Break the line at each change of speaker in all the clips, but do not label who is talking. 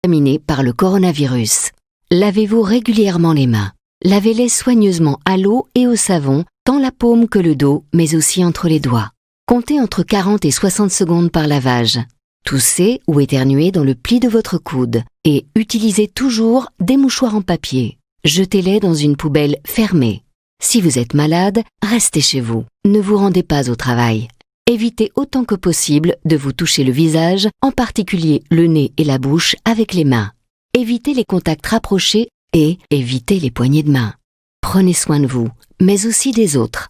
contaminés par le coronavirus. Lavez-vous régulièrement les mains. Lavez-les soigneusement à l'eau et au savon, tant la paume que le dos, mais aussi entre les doigts. Comptez entre 40 et 60 secondes par lavage. Toussez ou éternuez dans le pli de votre coude et utilisez toujours des mouchoirs en papier. Jetez-les dans une poubelle fermée. Si vous êtes malade, restez chez vous. Ne vous rendez pas au travail. Évitez autant que possible de vous toucher le visage, en particulier le nez et la bouche, avec les mains. Évitez les contacts rapprochés et évitez les poignées de main. Prenez soin de vous, mais aussi des autres.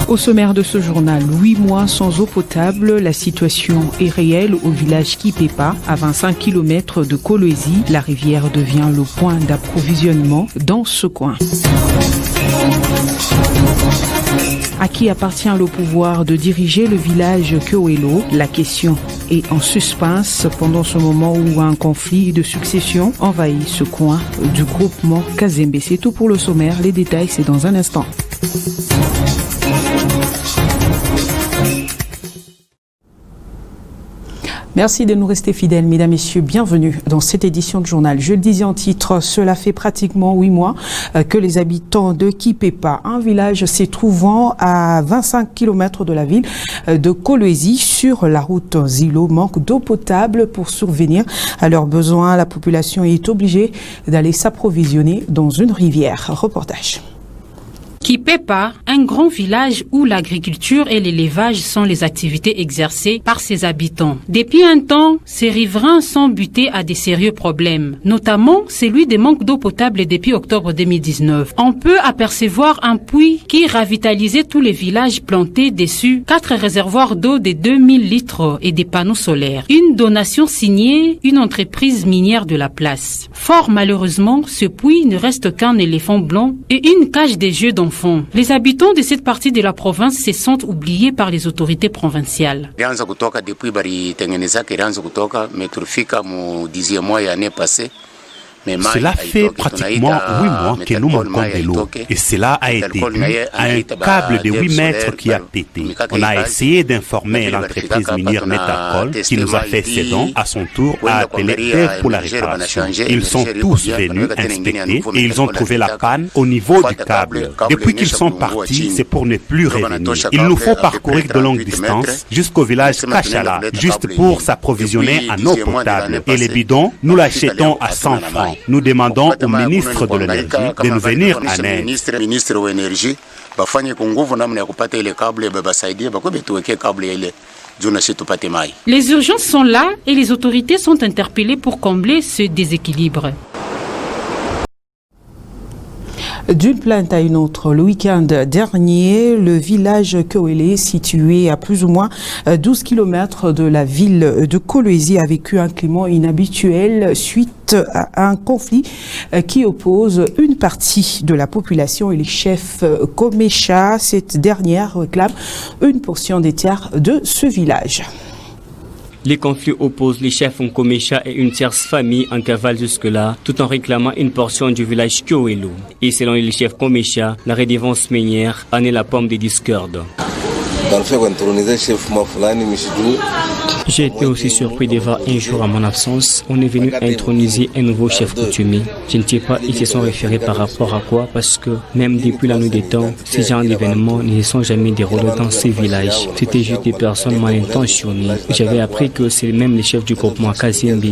Au sommaire de ce journal, 8 mois sans eau potable, la situation est réelle au village Kipepa, à 25 km de Kolwezi. La rivière devient le point d'approvisionnement dans ce coin. À qui appartient le pouvoir de diriger le village Kyoelo? La question est en suspense pendant ce moment où un conflit de succession envahit ce coin du groupement Kazembe. C'est tout pour le sommaire. Les détails, c'est dans un instant. Merci de nous rester fidèles, mesdames, messieurs. Bienvenue dans cette édition de journal. Je le disais en titre, cela fait pratiquement 8 mois que les habitants de Kipepa, un village se trouvant à 25 km de la ville de Kolwezi, sur la route Zilo, manquent d'eau potable pour survenir à leurs besoins. La population est obligée d'aller s'approvisionner dans une rivière. Reportage.
Kipepa, un grand village où l'agriculture et l'élevage sont les activités exercées par ses habitants. Depuis un temps, ces riverains sont butés à des sérieux problèmes, notamment celui des manques d'eau potable depuis octobre 2019. On peut apercevoir un puits qui ravitalisait tous les villages plantés dessus, 4 réservoirs d'eau de 2000 litres et des panneaux solaires. Une donation signée une entreprise minière de la place. Fort malheureusement, ce puits ne reste qu'un éléphant blanc et une cage des jeux d'enfants. Les habitants de cette partie de la province se sentent oubliés par les autorités provinciales.
Cela fait pratiquement 8 mois que nous manquons de l'eau et cela a été dû à un câble de 8 mètres qui a pété. On a essayé d'informer l'entreprise minière Metacol qui nous a fait ses dons. À son tour a appelé Dev pour la réparation. Ils sont tous venus inspecter et ils ont trouvé la panne au niveau du câble. Depuis qu'ils sont partis, c'est pour ne plus revenir. Il nous faut parcourir de longues distances jusqu'au village Kachala, juste pour s'approvisionner en eau potable. Et les bidons, nous l'achetons à 100 francs. Nous demandons au ministre de l'énergie de nous venir en aide.
Les urgences sont là et les autorités sont interpellées pour combler ce déséquilibre.
D'une plainte à une autre, le week-end dernier, le village Kyoelo, situé à plus ou moins 12 km de la ville de Kolwezi, a vécu un climat inhabituel suite à un conflit qui oppose une partie de la population et les chefs Komesha. Cette dernière réclame une portion des terres de ce village.
Les conflits opposent les chefs Nkomesha et une tierce famille en cavale jusque-là, tout en réclamant une portion du village Kyoelo. Et selon les chefs Komesha, la redevance minière en est la pomme des discordes. J'ai été aussi surpris de voir un jour à mon absence, on est venu introniser un nouveau chef coutumier. Je ne sais pas, ils se sont référés par rapport à quoi, parce que même depuis la nuit des temps, ces genres d'événements ne sont jamais déroulés dans ces villages. C'était juste des personnes mal intentionnées. J'avais appris que c'est même les chefs du groupement Kazembe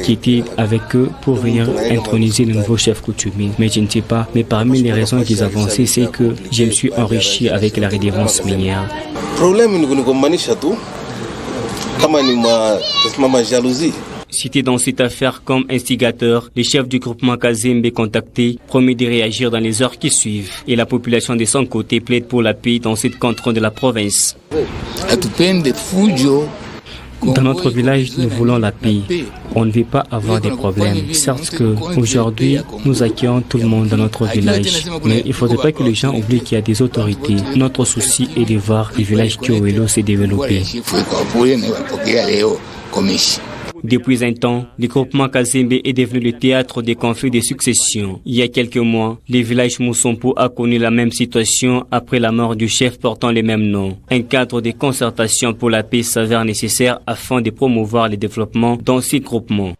qui étaient avec eux pour venir introniser le nouveau chef coutumier. Mais je ne sais pas, mais parmi les raisons qu'ils avançaient, c'est que je me suis enrichi avec la redevance minière. Cité dans cette affaire comme instigateur, le chef du groupement Kazembe contacté promet de réagir dans les heures qui suivent. Et la population de son côté plaide pour la paix dans cette canton de la province. Dans notre village, nous voulons la paix. On ne veut pas avoir des problèmes. Certes qu'aujourd'hui, nous accueillons tout le monde dans notre village. Mais il ne faudrait pas que les gens oublient qu'il y a des autorités. Notre souci est de voir le village Kiowelo se développer. Depuis un temps, le groupement Kazembe est devenu le théâtre des conflits de succession. Il y a quelques mois, le village Moussompo a connu la même situation après la mort du chef portant le même nom. Un cadre de concertation pour la paix s'avère nécessaire afin de promouvoir le développement dans ces groupements.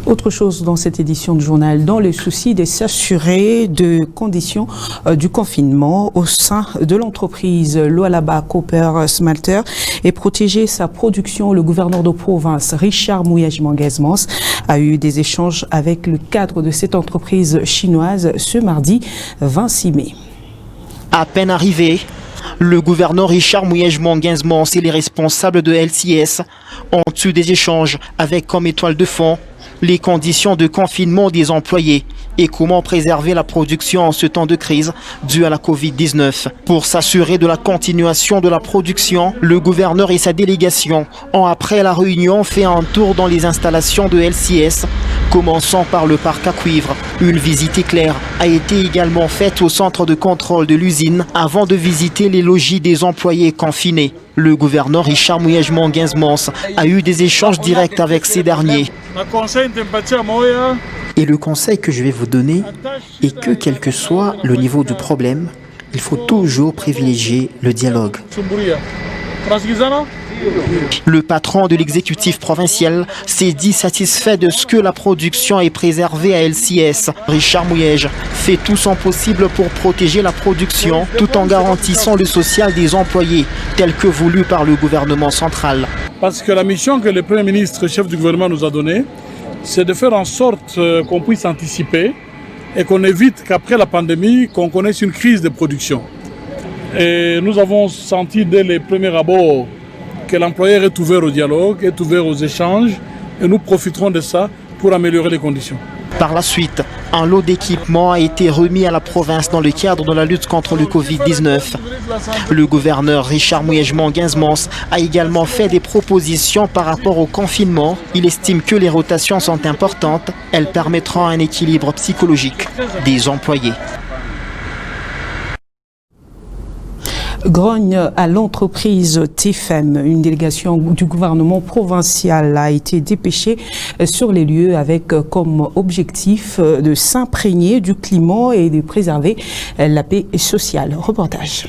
Autre chose dans cette édition de journal, dans le souci de s'assurer de conditions du confinement au sein de l'entreprise Lualaba Copper Smelter et protéger sa production, le gouverneur de province Richard Muyej-Manguez-Mons a eu des échanges avec le cadre de cette entreprise chinoise ce mardi 26 mai.
À peine arrivé, le gouverneur Richard Muyej-Manguez-Mons et les responsables de LCS ont eu des échanges avec comme étoile de fond les conditions de confinement des employés et comment préserver la production en ce temps de crise due à la Covid-19. Pour s'assurer de la continuation de la production, le gouverneur et sa délégation ont après la réunion fait un tour dans les installations de LCS, commençant par le parc à cuivre. Une visite éclair a été également faite au centre de contrôle de l'usine avant de visiter les logis des employés confinés. Le gouverneur Richard Muyej-Manguez-Mons a eu des échanges directs avec ces derniers. Et le conseil que je vais vous donner est que quel que soit le niveau du problème, il faut toujours privilégier le dialogue. Le patron de l'exécutif provincial s'est dit satisfait de ce que la production est préservée à LCS. Richard Muyej fait tout son possible pour protéger la production tout en garantissant le social des employés tel que voulu par le gouvernement central.
Parce que la mission que le Premier ministre, chef du gouvernement, nous a donnée, c'est de faire en sorte qu'on puisse anticiper et qu'on évite qu'après la pandémie, qu'on connaisse une crise de production. Et nous avons senti dès les premiers abords que l'employeur est ouvert au dialogue, est ouvert aux échanges, et nous profiterons de ça pour améliorer les conditions.
Par la suite, un lot d'équipements a été remis à la province dans le cadre de la lutte contre le Covid-19. Le gouverneur Richard Muyej-Manguez-Mons a également fait des propositions par rapport au confinement. Il estime que les rotations sont importantes. Elles permettront un équilibre psychologique des employés.
Grogne à l'entreprise TFM. Une délégation du gouvernement provincial a été dépêchée sur les lieux avec comme objectif de s'imprégner du climat et de préserver la paix sociale. Reportage.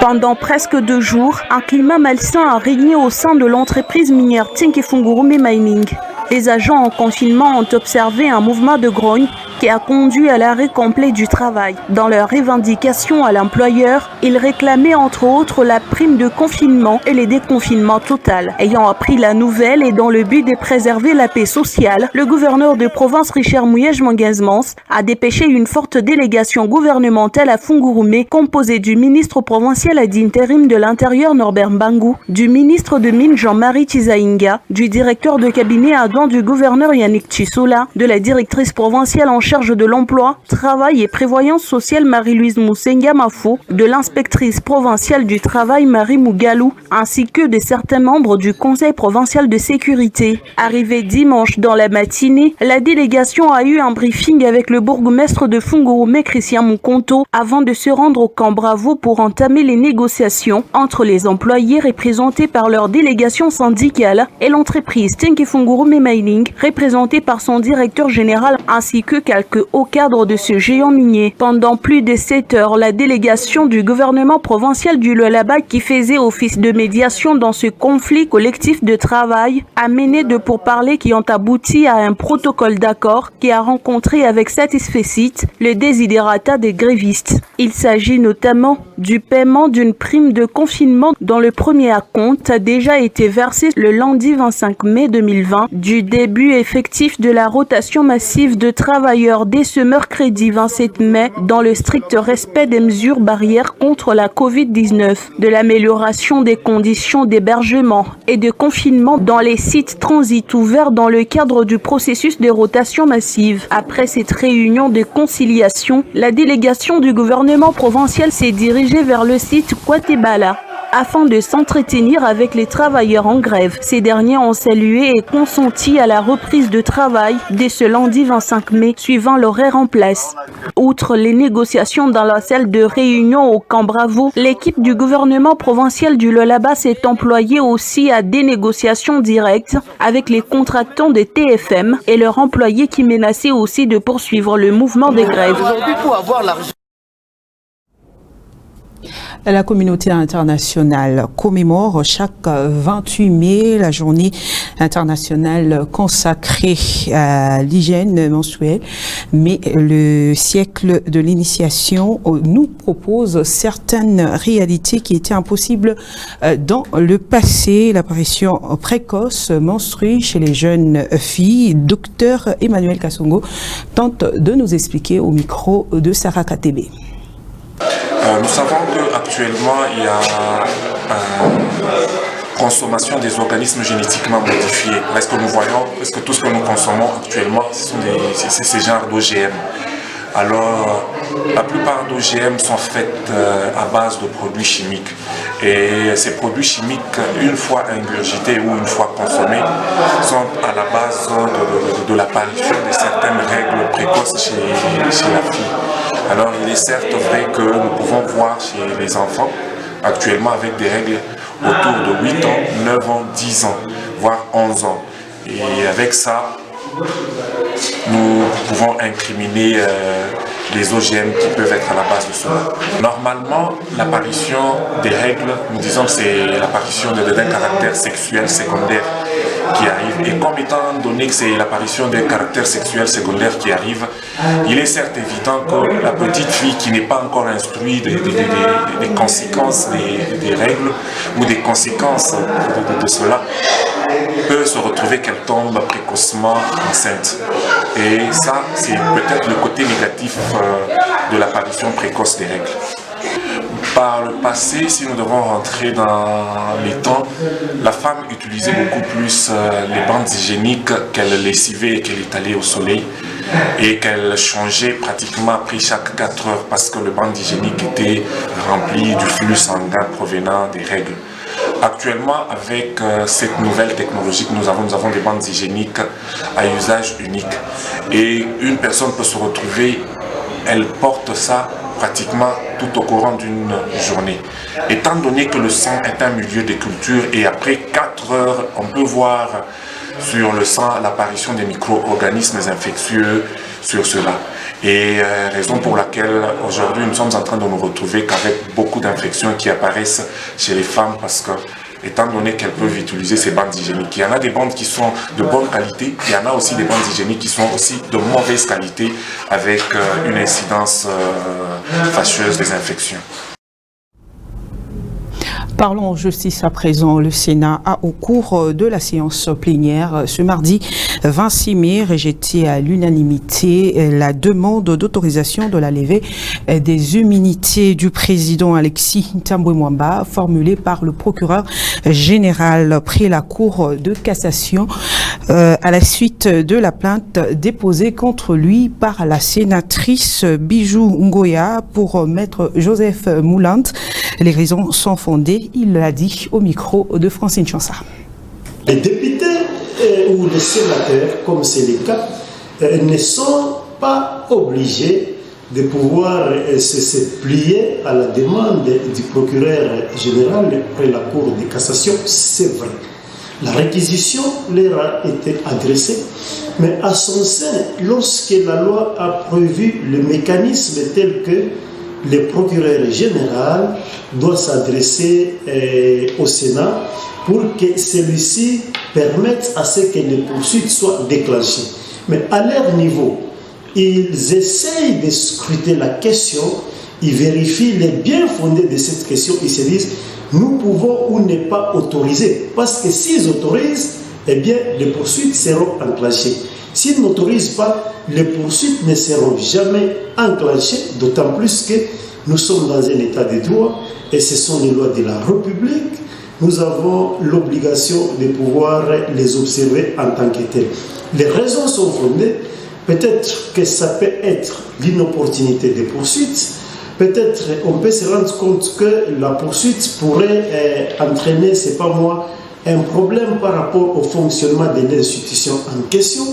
Pendant presque 2 jours, un climat malsain a régné au sein de l'entreprise minière Tinkefungurume Mining. Les agents en confinement ont observé un mouvement de grogne qui a conduit à l'arrêt complet du travail. Dans leurs revendications à l'employeur, ils réclamaient entre autres la prime de confinement et les déconfinements total. Ayant appris la nouvelle et dans le but de préserver la paix sociale, le gouverneur de province Richard Muyej-Manguez-Mons a dépêché une forte délégation gouvernementale à Fungurume composée du ministre provincial d'intérim de l'Intérieur Norbert Mbangu, du ministre de Mines Jean-Marie Tizainga, du directeur de cabinet adjoint du gouverneur Yannick Chisola, de la directrice provinciale en charge de l'emploi, travail et prévoyance sociale Marie-Louise Moussenga Mafo, de l'inspectrice provinciale du travail Marie Mougalou, ainsi que de certains membres du conseil provincial de sécurité. Arrivé dimanche dans la matinée, la délégation a eu un briefing avec le bourgmestre de Fungurume Christian Mukonto avant de se rendre au camp Bravo pour entamer les négociations entre les employés représentés par leur délégation syndicale et l'entreprise Tinkefungurume Mining représentée par son directeur général ainsi que quelques hauts cadres de ce géant minier. Pendant plus de 7 heures, la délégation du gouvernement provincial du Lualaba qui faisait office de médiation dans ce conflit collectif de travail a mené de pourparlers qui ont abouti à un protocole d'accord qui a rencontré avec satisfecit le desiderata des grévistes. Il s'agit notamment du paiement d'une prime de confinement dont le premier acompte a déjà été versé le lundi 25 mai 2020, du début effectif de la rotation massive de travailleurs dès ce mercredi 27 mai dans le strict respect des mesures barrières contre la Covid-19, de l'amélioration des conditions d'hébergement et de confinement dans les sites transit ouverts dans le cadre du processus de rotation massive. Après cette réunion de conciliation, la délégation du gouvernement provincial s'est dirigée vers le site Kwatebala afin de s'entretenir avec les travailleurs en grève. Ces derniers ont salué et consenti à la reprise de travail dès ce lundi 25 mai, suivant l'horaire en place. Outre les négociations dans la salle de réunion au Camp Bravo, l'équipe du gouvernement provincial du Lualaba s'est employée aussi à des négociations directes avec les contractants de TFM et leurs employés qui menaçaient aussi de poursuivre le mouvement des grèves.
La communauté internationale commémore chaque 28 mai la journée internationale consacrée à l'hygiène menstruelle. Mais le siècle de l'initiation nous propose certaines réalités qui étaient impossibles dans le passé. L'apparition précoce menstruée chez les jeunes filles. Docteur Emmanuel Kassongo tente de nous expliquer au micro de Sarah Katebe.
Nous savons qu'actuellement, il y a consommation des organismes génétiquement modifiés. Est-ce que nous voyons, est-ce que tout ce que nous consommons actuellement, c'est ces genres d'OGM. Alors, la plupart d'OGM sont faites à base de produits chimiques. Et ces produits chimiques, une fois ingurgités ou une fois consommés, sont à la base de l'apparition de certaines règles précoces chez la fille. Alors, il est certes vrai que nous pouvons voir chez les enfants, actuellement avec des règles autour de 8 ans, 9 ans, 10 ans, voire 11 ans. Et avec ça, nous pouvons incriminer les OGM qui peuvent être à la base de cela. Normalement, l'apparition des règles, nous disons que c'est l'apparition d'un caractère sexuel secondaire qui arrive. Et comme étant donné que c'est l'apparition d'un caractère sexuel secondaire qui arrive, il est certes évident que la petite fille qui n'est pas encore instruite des conséquences des règles ou des conséquences de cela peut se retrouver qu'elle tombe précocement enceinte. Et ça, c'est peut-être le côté négatif de l'apparition précoce des règles. Par le passé, si nous devons rentrer dans les temps, la femme utilisait beaucoup plus les bandes hygiéniques qu'elle lessivait et qu'elle étalait au soleil et qu'elle changeait pratiquement après chaque 4 heures parce que le bande hygiénique était rempli du flux sanguin provenant des règles. Actuellement, avec cette nouvelle technologie que nous avons des bandes hygiéniques à usage unique. Et une personne peut se retrouver, elle porte ça pratiquement tout au courant d'une journée. Étant donné que le sang est un milieu de culture et après 4 heures, on peut voir sur le sang l'apparition des micro-organismes infectieux sur cela. Et raison pour laquelle aujourd'hui nous sommes en train de nous retrouver qu'avec beaucoup d'infections qui apparaissent chez les femmes parce que étant donné qu'elles peuvent utiliser ces bandes hygiéniques. Il y en a des bandes qui sont de bonne qualité, il y en a aussi des bandes hygiéniques qui sont aussi de mauvaise qualité avec une incidence fâcheuse des infections.
Parlons justice à présent. Le Sénat a, au cours de la séance plénière ce mardi 26 mai, rejeté à l'unanimité la demande d'autorisation de la levée des immunités du président Alexis Thambwe Mwamba formulée par le procureur général près la Cour de cassation à la suite de la plainte déposée contre lui par la sénatrice Bijou Ngoya pour maître Joseph Moulant. Les raisons sont fondées. Il l'a dit au micro de Francine Chansa.
Les députés ou les sénateurs, comme c'est le cas, ne sont pas obligés de pouvoir se plier à la demande du procureur général près la Cour de cassation. C'est vrai. La réquisition leur a été adressée, mais à son sein, lorsque la loi a prévu le mécanisme tel que le procureur général doit s'adresser au Sénat pour que celui-ci permette à ce que les poursuites soient déclenchées. Mais à leur niveau, ils essayent de scruter la question ils vérifient les bien fondés de cette question, ils se disent, nous pouvons ou ne pas autoriser. Parce que s'ils autorisent, eh bien, les poursuites seront enclenchées. S'ils n'autorisent pas, les poursuites ne seront jamais enclenchées, d'autant plus que nous sommes dans un état de droit et ce sont les lois de la République. Nous avons l'obligation de pouvoir les observer en tant que telles. Les raisons sont fondées. Peut-être que ça peut être l'inopportunité des poursuites. Peut-être on peut se rendre compte que la poursuite pourrait entraîner, c'est pas moi, un problème par rapport au fonctionnement de l'institution en question.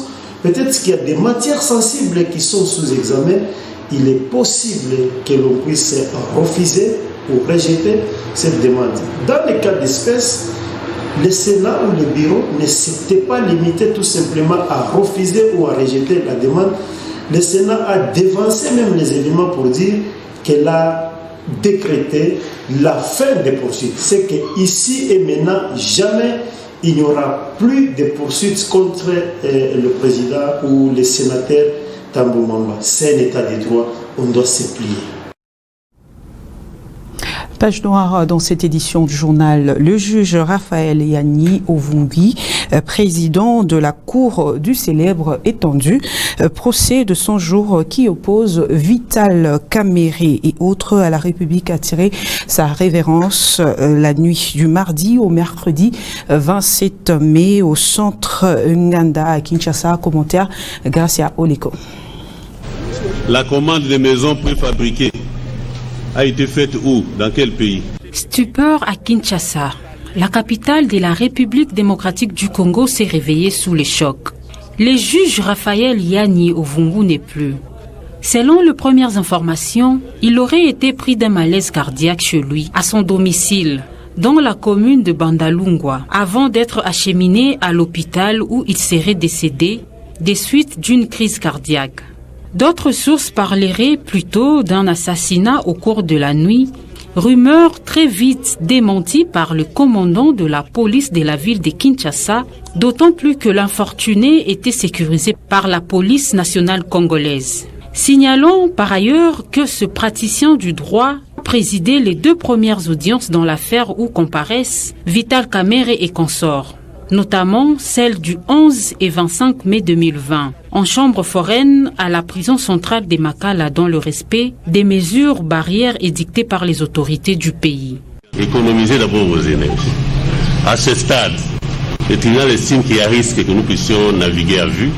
Peut-être qu'il y a des matières sensibles qui sont sous examen. Il est possible que l'on puisse refuser ou rejeter cette demande. Dans les cas d'espèce, le Sénat ou le bureau ne s'était pas limité tout simplement à refuser ou à rejeter la demande. Le Sénat a dévancé même les éléments pour dire qu'elle a décrété la fin des poursuites. C'est qu'ici et maintenant, jamais il n'y aura plus de poursuites contre le président ou les sénateurs Tambou Mamba. C'est un état de droit, on doit se plier.
Page noire dans cette édition du journal, le juge Raphaël Yanni Ovumbi, président de la Cour du célèbre étendu, procès de 100 jours qui oppose Vital Kamerhe et autres à la République a tiré sa révérence la nuit du mardi au mercredi 27 mai au centre Nganda à Kinshasa. Commentaire Gracia Oliko.
La commande des maisons préfabriquées a été faite où? Dans quel pays?
Stupeur à Kinshasa. La capitale de la République démocratique du Congo s'est réveillée sous les chocs. Le juge Raphaël Yanni Ovumbi n'est plus. Selon les premières informations, il aurait été pris d'un malaise cardiaque chez lui, à son domicile, dans la commune de Bandalungwa, avant d'être acheminé à l'hôpital où il serait décédé des suites d'une crise cardiaque. D'autres sources parleraient plutôt d'un assassinat au cours de la nuit, rumeur très vite démentie par le commandant de la police de la ville de Kinshasa, d'autant plus que l'infortuné était sécurisé par la police nationale congolaise. Signalons par ailleurs que ce praticien du droit présidait les 2 premières audiences dans l'affaire où comparaissent Vital Kamerhe et consorts, notamment celle du 11 et 25 mai 2020, en chambre foraine à la prison centrale de Makala dans le respect des mesures barrières édictées par les autorités du pays.
Économisez d'abord vos énergies. À ce stade, le tribunal estime qu'il y a risque que nous puissions naviguer à vue.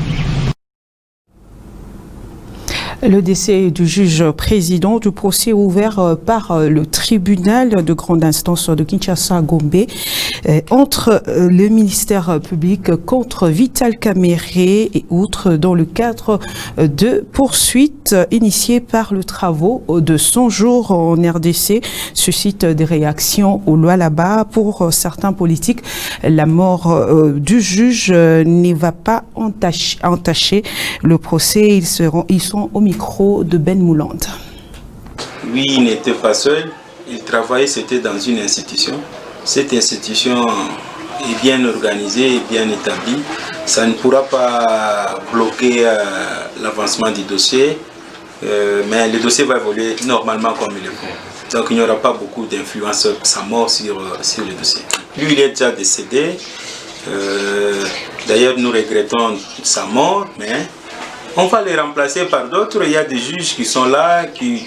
Le décès du juge président du procès ouvert par le tribunal de grande instance de Kinshasa-Gombe entre le ministère public contre Vital Kamerhe et autres dans le cadre de poursuites initiées par le travaux de 100 jours en RDC suscite des réactions au Lualaba. Pour certains politiques, la mort du juge ne va pas entacher le procès. Ils sont au micro de Ben Mouland.
Oui, il n'était pas seul. Il travaillait, c'était dans une institution. Cette institution est bien organisée et bien établie. Ça ne pourra pas bloquer l'avancement du dossier, mais le dossier va évoluer normalement comme il est bon. Donc il n'y aura pas beaucoup d'influence sa mort sur le dossier. Lui, il est déjà décédé. D'ailleurs, nous regrettons sa mort, mais on va les remplacer par d'autres. Il y a des juges qui sont là, qui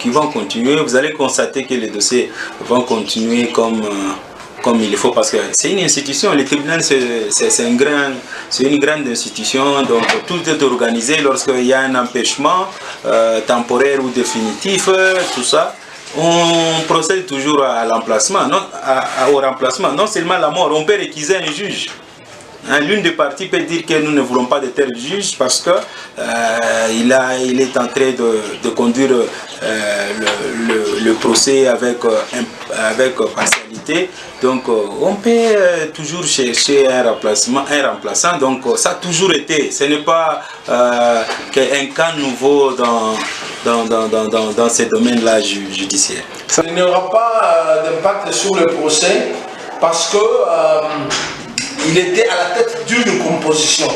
vont continuer. Vous allez constater que les dossiers vont continuer comme il faut, parce que c'est une institution. Le tribunal, c'est une grande institution, donc tout est organisé. Lorsqu'il y a un empêchement temporaire ou définitif, tout ça, on procède toujours à l'emplacement, au remplacement. Non seulement la mort, on peut réquiser un juge. L'une des parties peut dire que nous ne voulons pas de tel juge parce que il est en train de conduire le procès avec partialité. Donc on peut toujours chercher un remplaçant. Donc ça a toujours été. Ce n'est pas qu'un cas nouveau dans ces domaines-là judiciaires.
Il n'y aura pas d'impact sur le procès parce que il était à la tête d'une composition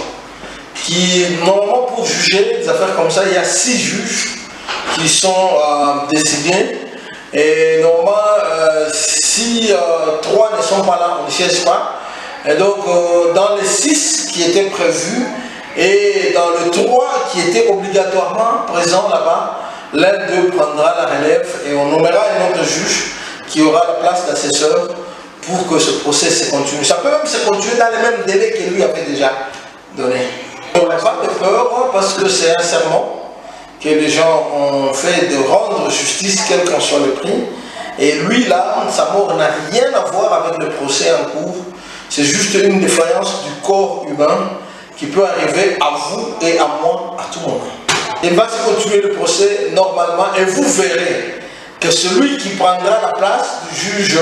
qui, normalement, pour juger des affaires comme ça, il y a 6 juges qui sont désignés. Et normalement, si 3 ne sont pas là, on ne siège pas. Et donc, dans les 6 qui étaient prévus, et dans le 3 qui était obligatoirement présent là-bas, l'un d'eux prendra la relève et on nommera un autre juge qui aura la place d'assesseur pour que ce procès se continue. Ça peut même se continuer dans les mêmes délais que lui avait déjà donné. On n'a pas de peur parce que c'est un serment que les gens ont fait de rendre justice quel qu'en soit le prix. Et lui, là, sa mort n'a rien à voir avec le procès en cours. C'est juste une défaillance du corps humain qui peut arriver à vous et à moi à tout moment. Il va se continuer le procès normalement et vous verrez que celui qui prendra la place du juge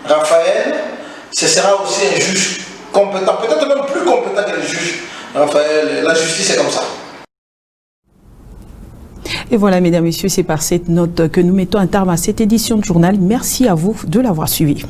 Raphaël, ce sera aussi un juge compétent, peut-être même plus compétent que le juge Raphaël. La justice est comme ça.
Et voilà, mesdames, messieurs, c'est par cette note que nous mettons un terme à cette édition de journal. Merci à vous de l'avoir suivi.